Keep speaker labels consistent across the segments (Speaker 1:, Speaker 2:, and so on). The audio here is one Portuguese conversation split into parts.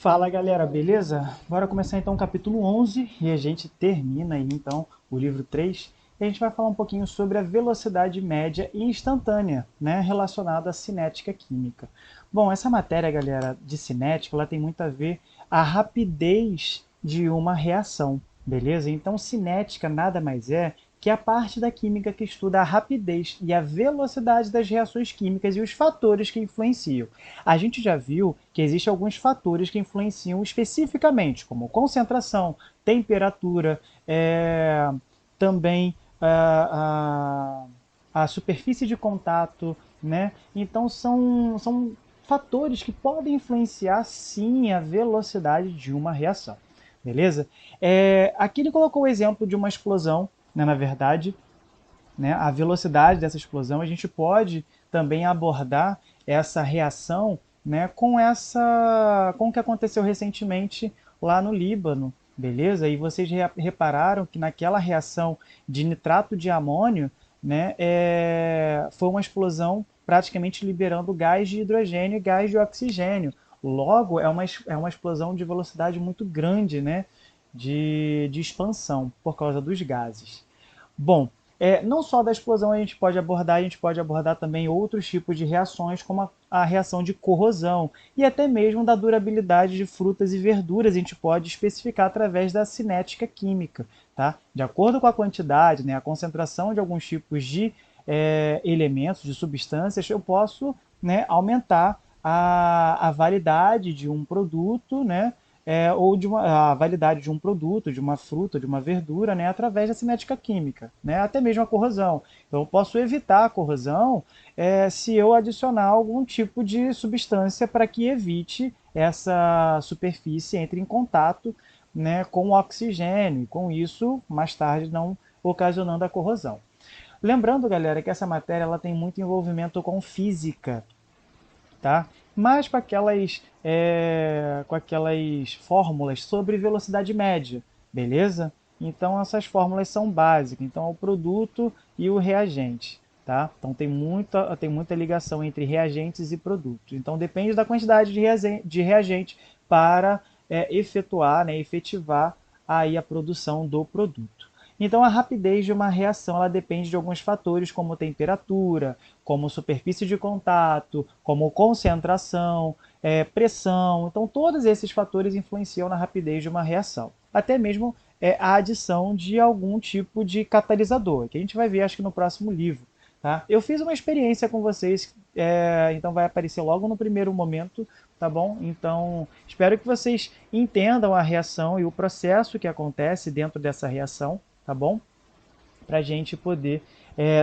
Speaker 1: Fala galera, beleza? Bora começar então o capítulo 11 e a gente termina aí então o livro 3 e a gente vai falar um pouquinho sobre a velocidade média e instantânea, né, relacionada à cinética química. Bom, essa matéria, galera, de cinética, ela tem muito a ver a rapidez de uma reação, beleza? Então, cinética nada mais é que a parte da química que estuda a rapidez e a velocidade das reações químicas e os fatores que influenciam. A gente já viu que existem alguns fatores que influenciam especificamente, como concentração, temperatura, também a superfície de contato, né? Então são fatores que podem influenciar sim a velocidade de uma reação, beleza? Aqui ele colocou o exemplo de uma explosão, né, na verdade, né, a velocidade dessa explosão, a gente pode também abordar essa reação, né, com o que aconteceu recentemente lá no Líbano, beleza? E vocês repararam que naquela reação de nitrato de amônio, né, foi uma explosão praticamente liberando gás de hidrogênio e gás de oxigênio. Logo, é uma explosão de velocidade muito grande, né, de expansão por causa dos gases. Bom, não só da explosão a gente pode abordar também outros tipos de reações, como a reação de corrosão e até mesmo da durabilidade de frutas e verduras, a gente pode especificar através da cinética química. Tá? De acordo com a quantidade, né, a concentração de alguns tipos de elementos, de substâncias, eu posso, né, aumentar a validade de um produto, né, ou a validade de um produto, de uma fruta, de uma verdura, né, através da cinética química, né, até mesmo a corrosão. Então, eu posso evitar a corrosão se eu adicionar algum tipo de substância para que evite essa superfície entre em contato, né, com o oxigênio, e com isso, mais tarde, não ocasionando a corrosão. Lembrando, galera, que essa matéria ela tem muito envolvimento com física, tá? Mas com aquelas fórmulas sobre velocidade média, beleza? Então essas fórmulas são básicas. Então é o produto e o reagente, tá? Então tem muita ligação entre reagentes e produtos. Então depende da quantidade de reagente para efetuar, né, efetivar aí a produção do produto. Então, a rapidez de uma reação ela depende de alguns fatores, como temperatura, como superfície de contato, como concentração, pressão. Então, todos esses fatores influenciam na rapidez de uma reação. Até mesmo a adição de algum tipo de catalisador, que a gente vai ver, acho que no próximo livro. Tá? Eu fiz uma experiência com vocês, então vai aparecer logo no primeiro momento, tá bom? Então, espero que vocês entendam a reação e o processo que acontece dentro dessa reação, tá bom? Para a gente poder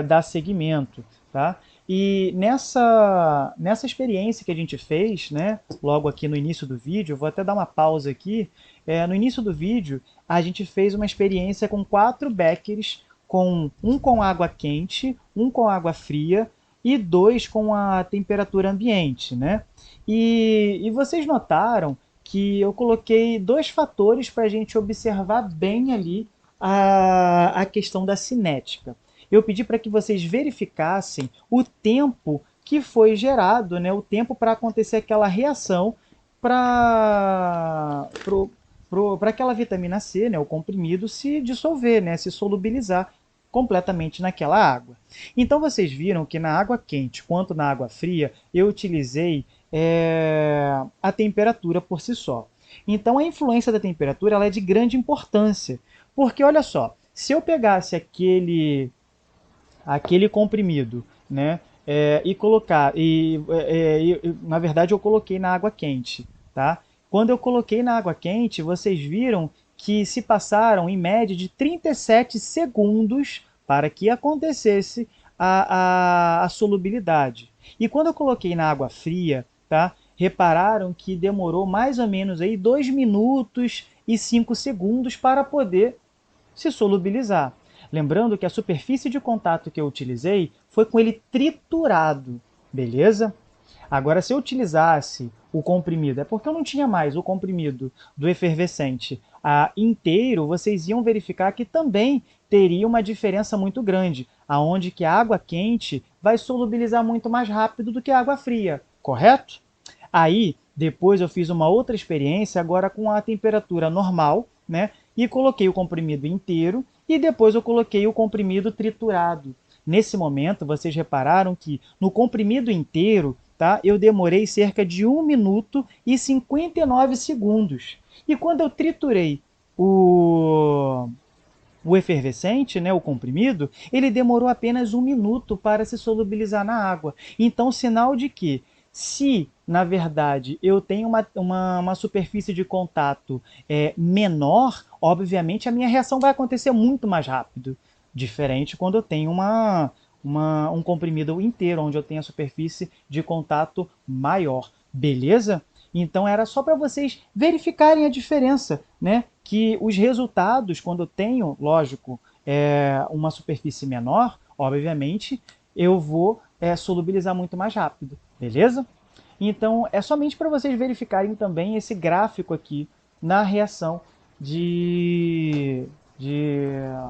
Speaker 1: dar seguimento, tá? E nessa experiência que a gente fez, né, logo aqui no início do vídeo, eu vou até dar uma pausa aqui. No início do vídeo, a gente fez uma experiência com 4 beckers, um com água quente, um com água fria e 2 com a temperatura ambiente, né? E vocês notaram que eu coloquei 2 fatores para a gente observar bem ali a questão da cinética. Eu pedi para que vocês verificassem o tempo que foi gerado, né, o tempo para acontecer aquela reação para aquela vitamina C, né, o comprimido, se dissolver, né, se solubilizar completamente naquela água. Então vocês viram que na água quente quanto na água fria eu utilizei a temperatura por si só. Então a influência da temperatura ela é de grande importância, porque olha só, se eu pegasse aquele comprimido, né, e colocar na verdade eu coloquei na água quente, tá? Quando eu coloquei na água quente, vocês viram que se passaram em média de 37 segundos para que acontecesse a solubilidade. E quando eu coloquei na água fria, tá? Repararam que demorou mais ou menos aí 2 minutos e 5 segundos para poder se solubilizar. Lembrando que a superfície de contato que eu utilizei foi com ele triturado, beleza? Agora, se eu utilizasse o comprimido, é porque eu não tinha mais o comprimido do efervescente inteiro, vocês iam verificar que também teria uma diferença muito grande, aonde que a água quente vai solubilizar muito mais rápido do que a água fria, correto? Aí, Depois eu fiz uma outra experiência, agora com a temperatura normal, né? E coloquei o comprimido inteiro e depois eu coloquei o comprimido triturado. Nesse momento, vocês repararam que no comprimido inteiro, tá? Eu demorei cerca de 1 minuto e 59 segundos. E quando eu triturei o efervescente, né, o comprimido, ele demorou apenas 1 minuto para se solubilizar na água. Então, sinal de que, se na verdade eu tenho uma superfície de contato menor, obviamente a minha reação vai acontecer muito mais rápido. Diferente quando eu tenho um comprimido inteiro, onde eu tenho a superfície de contato maior. Beleza? Então era só para vocês verificarem a diferença, né? Que os resultados, quando eu tenho, lógico, uma superfície menor, obviamente, eu vou solubilizar muito mais rápido, beleza? Então é somente para vocês verificarem também esse gráfico aqui na reação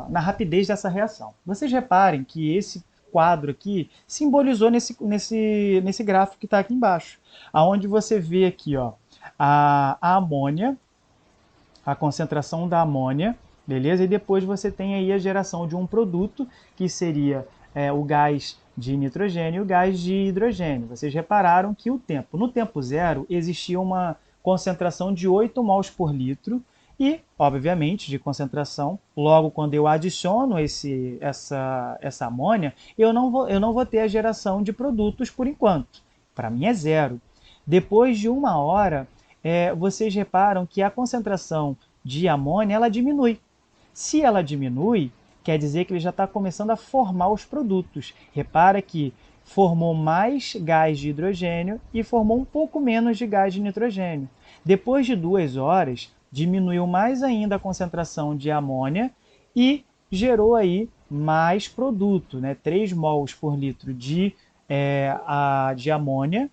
Speaker 1: na rapidez dessa reação. Vocês reparem que esse quadro aqui simbolizou nesse gráfico que está aqui embaixo, aonde você vê aqui, ó, a amônia, a concentração da amônia, beleza? E depois você tem aí a geração de um produto, que seria o gás de nitrogênio e o gás de hidrogênio. Vocês repararam que no tempo zero, existia uma concentração de 8 mols por litro e, obviamente, de concentração. Logo, quando eu adiciono essa amônia, eu não vou ter a geração de produtos por enquanto. Para mim é zero. Depois de 1 hora, vocês reparam que a concentração de amônia ela diminui. Se ela diminui, quer dizer que ele já está começando a formar os produtos. Repara que formou mais gás de hidrogênio e formou um pouco menos de gás de nitrogênio. Depois de 2 horas, diminuiu mais ainda a concentração de amônia e gerou aí mais produto, né? 3 mols por litro de amônia,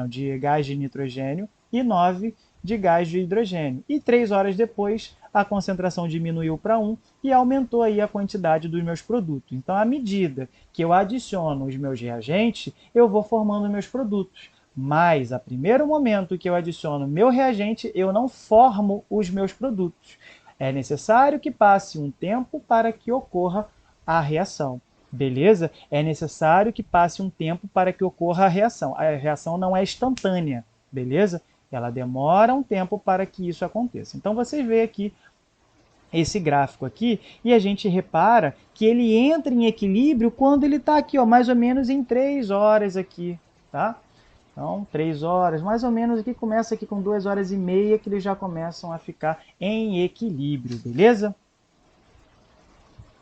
Speaker 1: de gás de nitrogênio e 9 de gás de hidrogênio. E 3 horas depois, a concentração diminuiu para 1 e aumentou aí a quantidade dos meus produtos. Então, à medida que eu adiciono os meus reagentes, eu vou formando meus produtos. Mas, a primeiro momento que eu adiciono meu reagente, eu não formo os meus produtos. É necessário que passe um tempo para que ocorra a reação. Beleza? É necessário que passe um tempo para que ocorra a reação. A reação não é instantânea, beleza? Ela demora um tempo para que isso aconteça. Então, vocês veem aqui esse gráfico aqui e a gente repara que ele entra em equilíbrio quando ele está aqui, ó, mais ou menos em 3 horas aqui, tá? Então, 3 horas, mais ou menos aqui, começa aqui com 2 horas e meia que eles já começam a ficar em equilíbrio, beleza?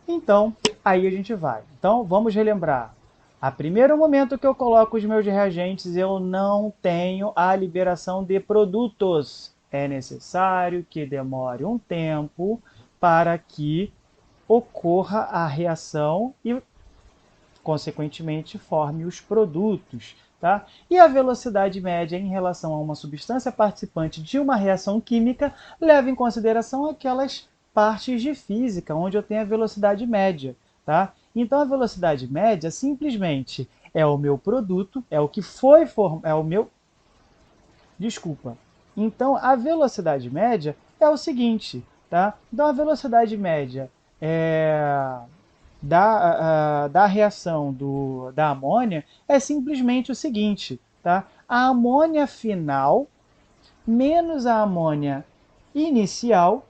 Speaker 1: Então, aí a gente vai. Então, vamos relembrar. A primeiro momento que eu coloco os meus reagentes, eu não tenho a liberação de produtos. É necessário que demore um tempo para que ocorra a reação e, consequentemente, forme os produtos. Tá? E a velocidade média em relação a uma substância participante de uma reação química leva em consideração aquelas partes de física onde eu tenho a velocidade média. Tá? Então, a velocidade média simplesmente é o meu produto, é o que foi é o meu... Desculpa. Então, a velocidade média é o seguinte, tá? Então, a velocidade média da reação da amônia é simplesmente o seguinte, tá? A amônia final menos a amônia inicial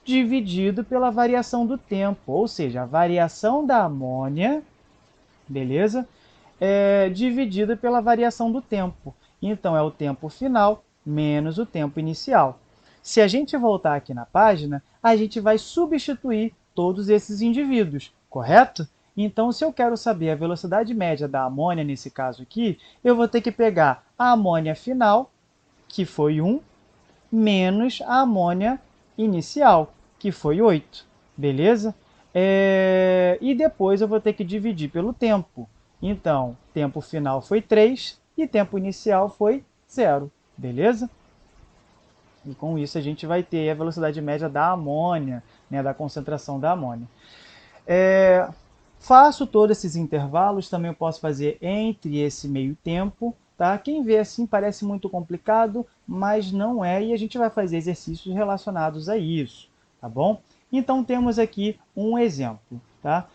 Speaker 1: dividido pela variação do tempo, ou seja, a variação da amônia, beleza? Dividida pela variação do tempo. Então, é o tempo final menos o tempo inicial. Se a gente voltar aqui na página, a gente vai substituir todos esses indivíduos, correto? Então, se eu quero saber a velocidade média da amônia, nesse caso aqui, eu vou ter que pegar a amônia final, que foi 1, menos a amônia inicial, que foi 8, beleza? E depois eu vou ter que dividir pelo tempo. Então, tempo final foi 3 e tempo inicial foi 0, beleza? E com isso a gente vai ter a velocidade média da amônia, né, da concentração da amônia. Faço todos esses intervalos, também eu posso fazer entre esse meio tempo, tá? Quem vê assim parece muito complicado, mas não é, e a gente vai fazer exercícios relacionados a isso, tá bom? Então temos aqui um exemplo, tá?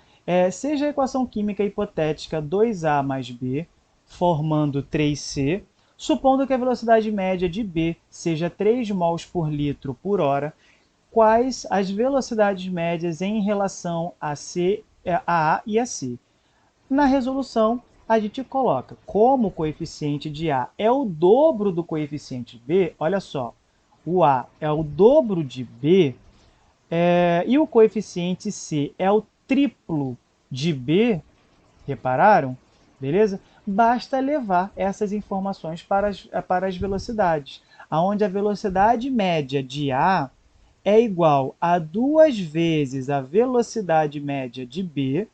Speaker 1: Seja a equação química hipotética 2A mais B, formando 3C, supondo que a velocidade média de B seja 3 mols por litro por hora, quais as velocidades médias em relação a A e a C? Na resolução, a gente coloca, como o coeficiente de A é o dobro do coeficiente de B, olha só, o A é o dobro de B, e o coeficiente C é o triplo de B, repararam? Beleza? Basta levar essas informações para as velocidades, onde a velocidade média de A é igual a 2 vezes a velocidade média de B.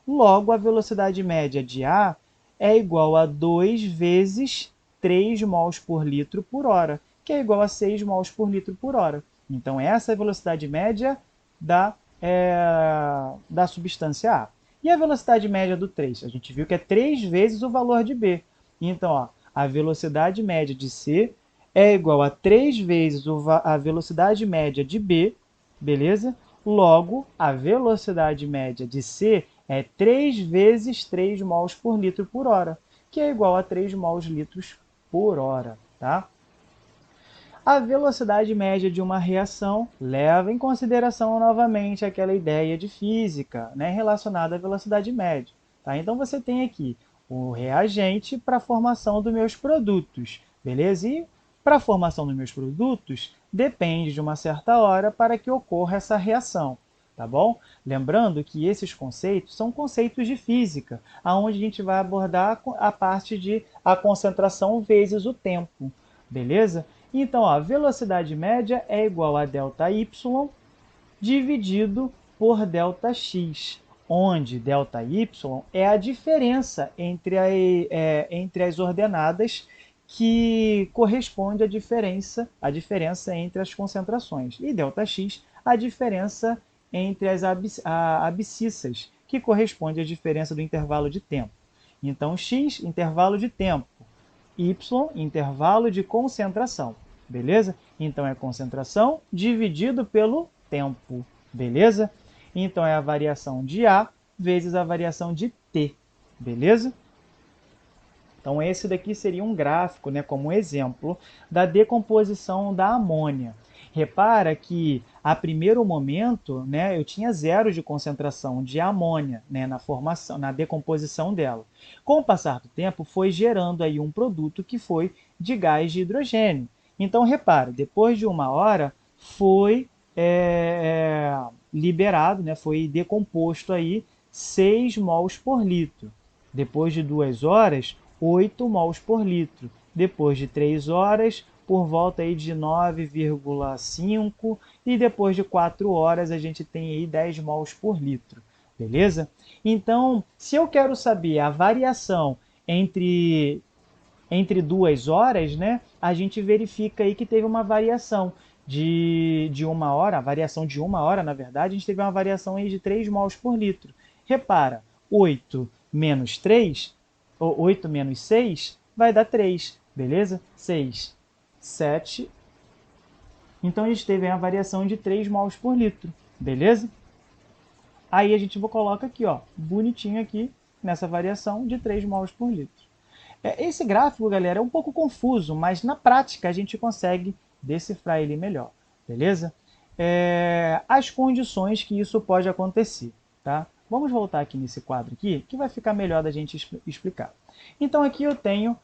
Speaker 1: Logo, a velocidade média de A é igual a 2 vezes 3 mols por litro por hora, que é igual a 6 mols por litro por hora. Então, essa é a velocidade média da substância A. E a velocidade média do 3? A gente viu que é 3 vezes o valor de B. Então, ó, a velocidade média de C é igual a 3 vezes a velocidade média de B, beleza? Logo, a velocidade média de C é 3 vezes 3 mols por litro por hora, que é igual a 3 mols litros por hora, tá? A velocidade média de uma reação leva em consideração novamente aquela ideia de física, né, relacionada à velocidade média. Tá? Então você tem aqui o reagente para a formação dos meus produtos, beleza? E para a formação dos meus produtos depende de uma certa hora para que ocorra essa reação, tá bom? Lembrando que esses conceitos são conceitos de física, aonde a gente vai abordar a parte de a concentração vezes o tempo, beleza? Então, ó, a velocidade média é igual a ΔY dividido por ΔX, onde ΔY é a diferença entre as ordenadas que corresponde à diferença entre as concentrações. E ΔX, a diferença entre as abscissas, que corresponde à diferença do intervalo de tempo. Então, x, intervalo de tempo, y, intervalo de concentração. Beleza? Então, é concentração dividido pelo tempo. Beleza? Então, é a variação de A vezes a variação de T. Beleza? Então, esse daqui seria um gráfico, né, como exemplo, da decomposição da amônia. Repara que, a primeiro momento, né, eu tinha zero de concentração de amônia, né, na formação, na decomposição dela. Com o passar do tempo, foi gerando aí um produto que foi de gás de hidrogênio. Então, repara, depois de uma hora, foi liberado, né, foi decomposto aí 6 mols por litro. Depois de 2 horas, 8 mols por litro. Depois de 3 horas, por volta aí de 9,5 e depois de 4 horas a gente tem aí 10 mols por litro, beleza? Então, se eu quero saber a variação entre 2 horas, né, a gente verifica aí que teve uma variação de uma hora, a variação de uma hora, na verdade, a gente teve uma variação aí de 3 mols por litro. Repara, 8 menos 3, ou 8 menos 6, vai dar 3, beleza? 6, 7. Então, a gente teve a variação de 3 mols por litro, beleza? Aí a gente coloca aqui, ó, bonitinho aqui, nessa variação de 3 mols por litro. Esse gráfico, galera, é um pouco confuso, mas na prática a gente consegue decifrar ele melhor, beleza? As condições que isso pode acontecer, tá? Vamos voltar aqui nesse quadro aqui, que vai ficar melhor da gente explicar. Então aqui eu tenho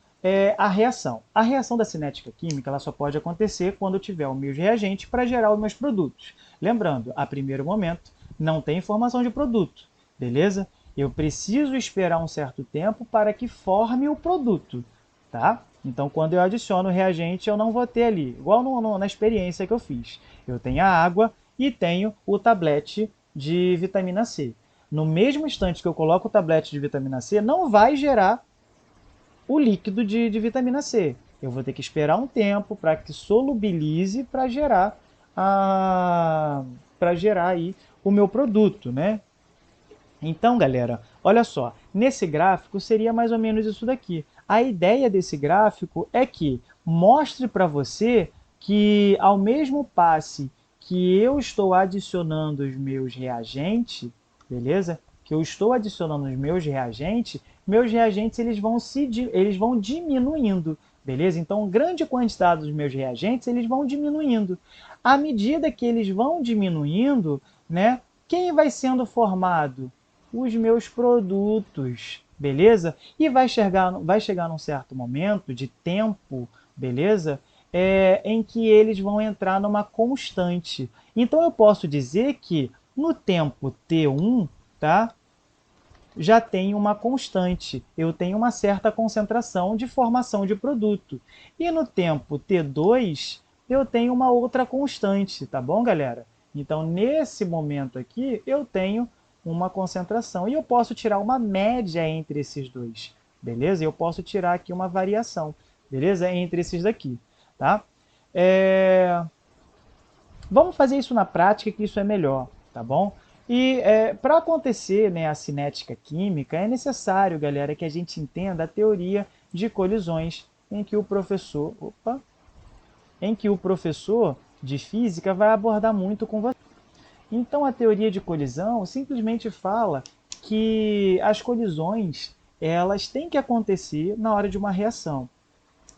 Speaker 1: a reação. A reação da cinética química ela só pode acontecer quando eu tiver o meu reagente para gerar os meus produtos. Lembrando, a primeiro momento, não tem formação de produto, beleza? Eu preciso esperar um certo tempo para que forme o produto, tá? Então, quando eu adiciono o reagente, eu não vou ter ali, igual na experiência que eu fiz. Eu tenho a água e tenho o tablete de vitamina C. No mesmo instante que eu coloco o tablete de vitamina C, não vai gerar o líquido de vitamina C. Eu vou ter que esperar um tempo para que solubilize para gerar aí o meu produto, né? Então, galera, olha só, nesse gráfico seria mais ou menos isso daqui, A ideia desse gráfico é que mostre para você que, ao mesmo passe que eu estou adicionando os meus reagentes, beleza? Que eu estou adicionando os meus reagentes eles vão diminuindo, beleza? Então, grande quantidade dos meus reagentes eles vão diminuindo. À medida que eles vão diminuindo, né? Quem vai sendo formado? Os meus produtos, beleza? E vai chegar num certo momento de tempo, beleza? Em que eles vão entrar numa constante. Então eu posso dizer que no tempo T1, tá? Já tem uma constante, eu tenho uma certa concentração de formação de produto. E no tempo T2, eu tenho uma outra constante, tá bom, galera? Então, nesse momento aqui, eu tenho uma concentração. E eu posso tirar uma média entre esses dois, beleza? Eu posso tirar aqui uma variação, beleza? Entre esses daqui, tá? Vamos fazer isso na prática, que isso é melhor, tá bom? E para acontecer, né, a cinética química, é necessário, galera, que a gente entenda a teoria de colisões em que o professor de física vai abordar muito com você. Então, a teoria de colisão simplesmente fala que as colisões elas têm que acontecer na hora de uma reação.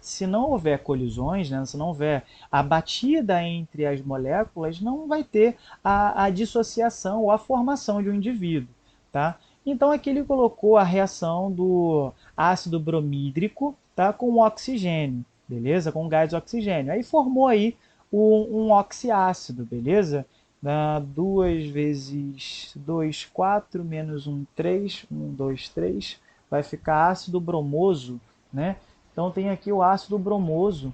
Speaker 1: Se não houver colisões, né, se não houver a batida entre as moléculas, não vai ter a dissociação ou a formação de um indivíduo. Tá? Então aqui ele colocou a reação do ácido bromídrico, tá, com o oxigênio, beleza? Com o gás de oxigênio. Aí formou aí um oxiácido, beleza? 2 vezes 2, 4, menos 1, 3, 1, 2, 3, vai ficar ácido bromoso, né? Então tem aqui o ácido bromoso.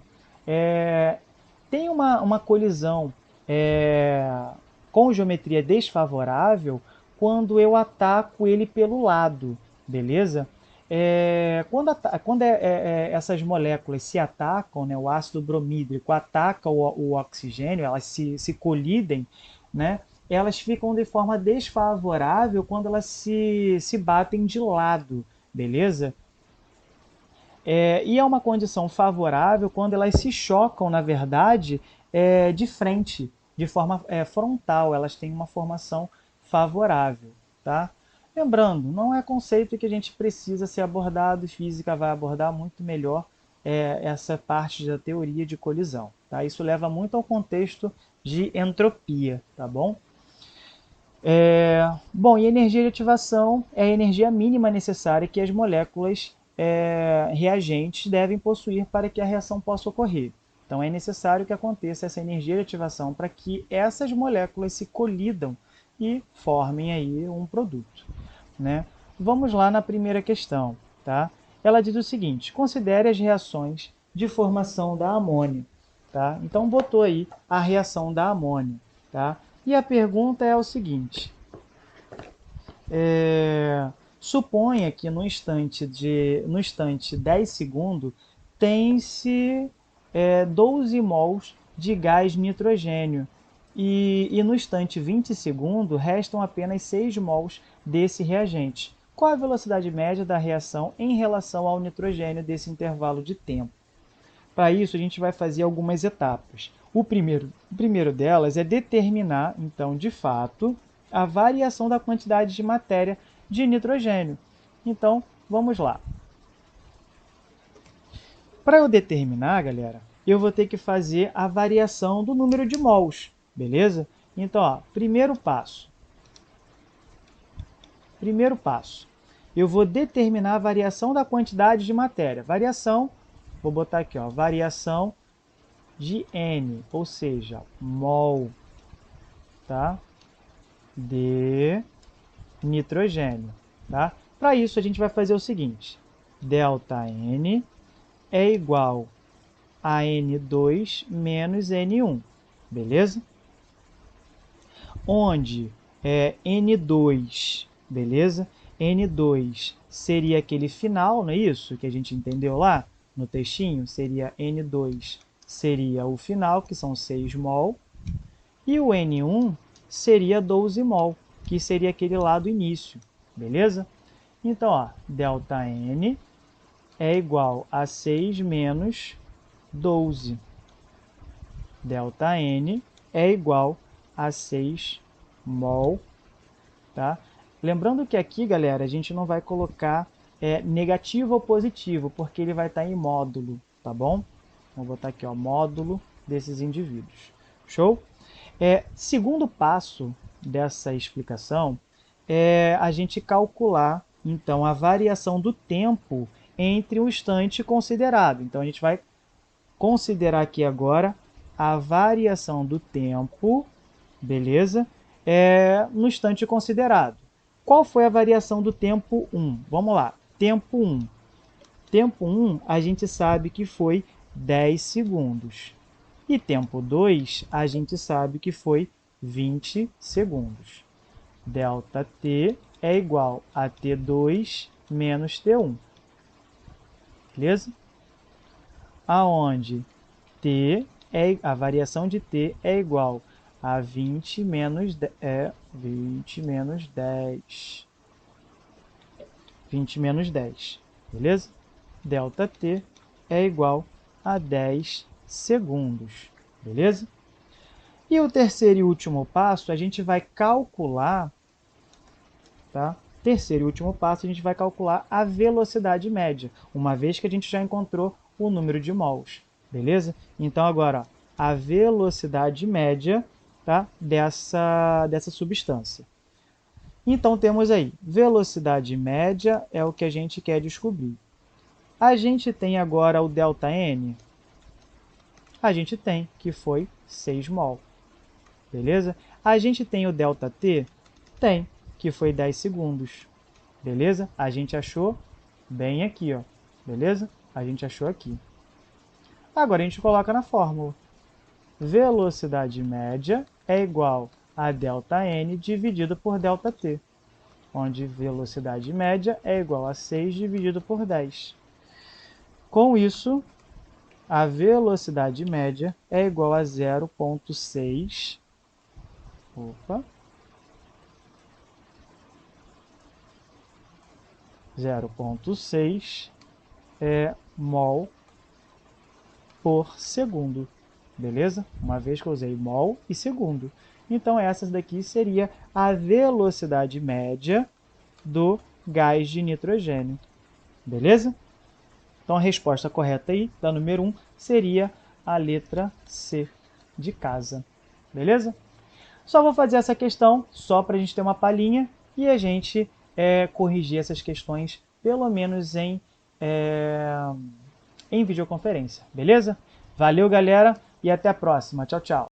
Speaker 1: Tem uma colisão com geometria desfavorável quando eu ataco ele pelo lado, beleza? Quando essas moléculas se atacam, né, o ácido bromídrico ataca o oxigênio, elas se colidem, né, elas ficam de forma desfavorável quando elas se batem de lado, beleza? E é uma condição favorável quando elas se chocam, na verdade, de frente, de forma frontal, elas têm uma formação favorável. Tá? Lembrando, não é conceito que a gente precisa ser abordado, física vai abordar muito melhor essa parte da teoria de colisão. Tá? Isso leva muito ao contexto de entropia, tá bom? Bom, e a energia de ativação é a energia mínima necessária que as moléculas reagentes devem possuir para que a reação possa ocorrer. Então é necessário que aconteça essa energia de ativação para que essas moléculas se colidam e formem aí um produto. Né? Vamos lá na primeira questão. Tá? Ela diz o seguinte: considere as reações de formação da amônia. Tá? Então botou aí a reação da amônia. Tá? E a pergunta é o seguinte: suponha que no instante 10 segundos tem-se 12 mols de gás nitrogênio e no instante 20 segundos restam apenas 6 mols desse reagente. Qual a velocidade média da reação em relação ao nitrogênio desse intervalo de tempo? Para isso, a gente vai fazer algumas etapas. O primeiro delas é determinar, então, de fato, a variação da quantidade de matéria de nitrogênio. Então, vamos lá. Para eu determinar, galera, eu vou ter que fazer a variação do número de mols, beleza? Então, ó, primeiro passo. Eu vou determinar a variação da quantidade de matéria. Variação, vou botar aqui, ó, variação de N, ou seja, mol, tá? De nitrogênio, tá? Para isso a gente vai fazer o seguinte: ΔN é igual a N2 menos N1, beleza? Onde N2, beleza? N2 seria aquele final, não é isso? Que a gente entendeu lá no textinho, seria N2 seria o final, que são 6 mol, e o N1 seria 12 mol, que seria aquele lá do início, beleza? Então, ó, ΔN é igual a 6 menos 12. ΔN é igual a 6 mol, tá? Lembrando que aqui, galera, a gente não vai colocar negativo ou positivo, porque ele vai estar em módulo, tá bom? Vou botar aqui, ó, módulo desses indivíduos. Show? Segundo passo dessa explicação é a gente calcular, então, a variação do tempo entre um instante considerado. Então, a gente vai considerar aqui agora a variação do tempo, beleza? No instante considerado. Qual foi a variação do tempo 1? Vamos lá. Tempo 1. Tempo 1, a gente sabe que foi 10 segundos. E tempo 2, a gente sabe que foi 20 segundos. ΔT é igual a T2 menos T1. Beleza? Aonde a variação de T é igual a 20 menos 10. 20 menos 10. Beleza? ΔT é igual a 10 segundos. Beleza? E o terceiro e último passo, a gente vai calcular, tá? Terceiro e último passo, a gente vai calcular a velocidade média, uma vez que a gente já encontrou o número de mols, beleza? Então, agora, ó, a velocidade média, tá? dessa substância. Então, temos aí, velocidade média é o que a gente quer descobrir. A gente tem agora o ΔN? A gente tem, que foi 6 mol. Beleza? A gente tem o ΔT? Tem, que foi 10 segundos. Beleza? A gente achou bem aqui, ó. Beleza? A gente achou aqui. Agora a gente coloca na fórmula. Velocidade média é igual a ΔN dividido por ΔT, onde velocidade média é igual a 6 dividido por 10. Com isso, a velocidade média é igual a 0,6. Opa. 0,6 mol por segundo, beleza? Uma vez que eu usei mol e segundo. Então, essa daqui seria a velocidade média do gás de nitrogênio, beleza? Então, a resposta correta aí, da número 1, seria a letra C, de casa, beleza? Só vou fazer essa questão, só para a gente ter uma palhinha, e a gente corrigir essas questões, pelo menos em videoconferência, beleza? Valeu, galera, e até a próxima. Tchau, tchau.